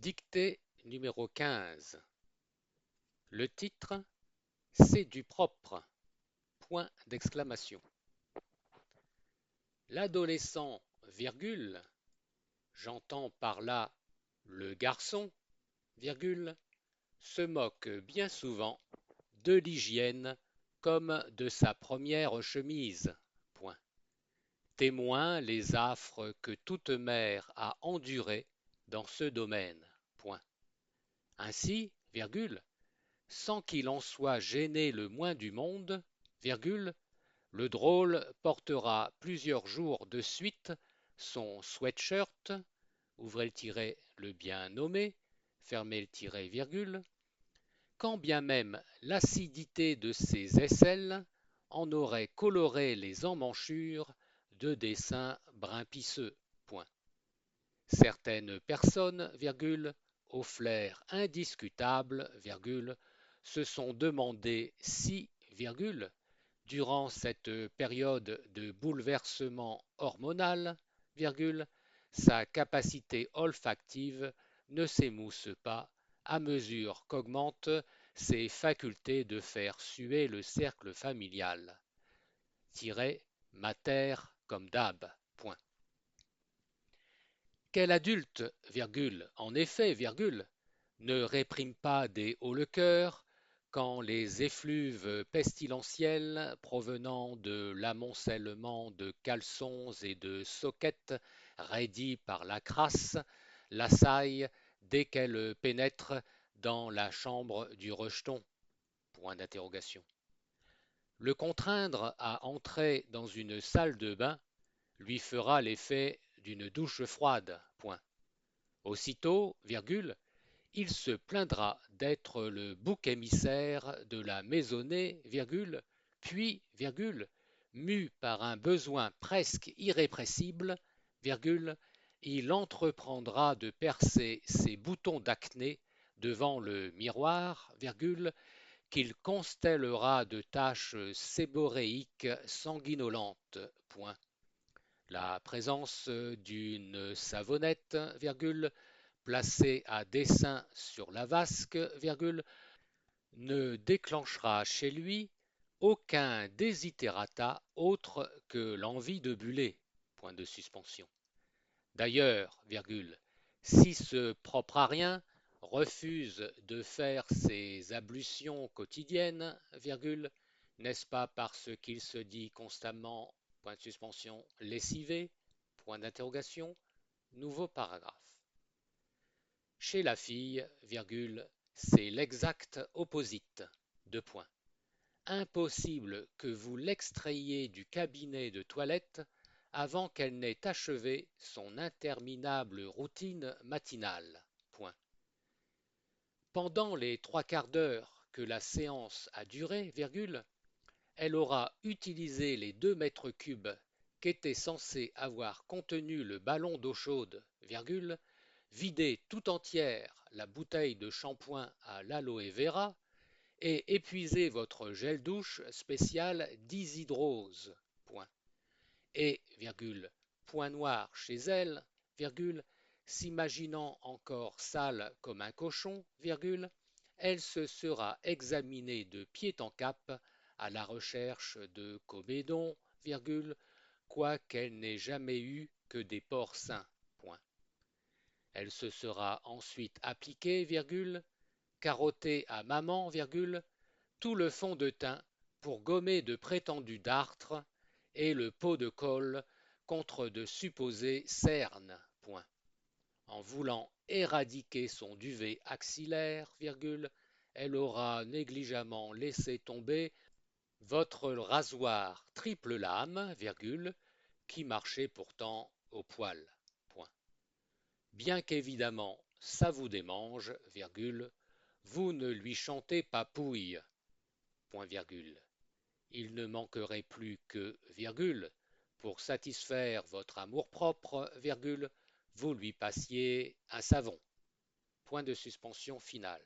Dictée numéro 15. Le titre, c'est du propre. Point d'exclamation. L'adolescent, virgule, j'entends par là le garçon, virgule, se moque bien souvent de l'hygiène comme de sa première chemise. Point. Témoin les affres que toute mère a endurées dans ce domaine. Point. Ainsi, virgule, sans qu'il en soit gêné le moins du monde, virgule, le drôle portera plusieurs jours de suite son sweatshirt, ouvrez le tiret le bien nommé, fermez le tiret virgule, quand bien même l'acidité de ses aisselles en aurait coloré les emmanchures de dessins brun pisseux. Point. Certaines personnes, virgule, au flair indiscutable, virgule, se sont demandé si, virgule, durant cette période de bouleversement hormonal, virgule, sa capacité olfactive ne s'émousse pas à mesure qu'augmentent ses facultés de faire suer le cercle familial. Tiret, mater comme d'hab. Point. Quel adulte, virgule, en effet, virgule, ne réprime pas des hauts-le-cœur quand les effluves pestilentiels provenant de l'amoncellement de caleçons et de soquettes raidis par la crasse l'assaillent dès qu'elle pénètre dans la chambre du rejeton? Point d'interrogation. Le contraindre à entrer dans une salle de bain lui fera l'effet d'une douche froide. Point. Aussitôt, virgule, il se plaindra d'être le bouc émissaire de la maisonnée, virgule, puis, virgule, mu par un besoin presque irrépressible, virgule, il entreprendra de percer ses boutons d'acné devant le miroir, virgule, qu'il constellera de taches séboréiques sanguinolentes. Point. La présence d'une savonnette, virgule, placée à dessein sur la vasque, virgule, ne déclenchera chez lui aucun desiderata autre que l'envie de buller. Point de suspension. D'ailleurs, virgule, si ce propre à rien refuse de faire ses ablutions quotidiennes, virgule, n'est-ce pas parce qu'il se dit constamment, point de suspension, lessivé, point d'interrogation, nouveau paragraphe. Chez la fille, virgule, c'est l'exact opposite. Deux points. Impossible que vous l'extrayiez du cabinet de toilette avant qu'elle n'ait achevé son interminable routine matinale. Point. Pendant les trois quarts d'heure que la séance a duré, virgule, elle aura utilisé les 2 mètres cubes qu'était censé avoir contenu le ballon d'eau chaude, virgule, vidé tout entière la bouteille de shampoing à l'aloe vera et épuisé votre gel douche spécial dishydrose. Point. Et, virgule, point noir chez elle, virgule, s'imaginant encore sale comme un cochon, virgule, elle se sera examinée de pied en cap à la recherche de comédons, virgule, quoiqu'elle n'ait jamais eu que des porcs sains. Point. Elle se sera ensuite appliquée, virgule, carotté à maman, virgule, tout le fond de teint pour gommer de prétendus dartres et le pot de colle contre de supposées cernes. Point. En voulant éradiquer son duvet axillaire, virgule, elle aura négligemment laissé tomber votre rasoir triple lame, virgule, qui marchait pourtant au poil. Point. Bien qu'évidemment ça vous démange, virgule, vous ne lui chantez pas pouille. Point virgule. Il ne manquerait plus que, virgule, pour satisfaire votre amour-propre, virgule, vous lui passiez un savon. Point de suspension finale.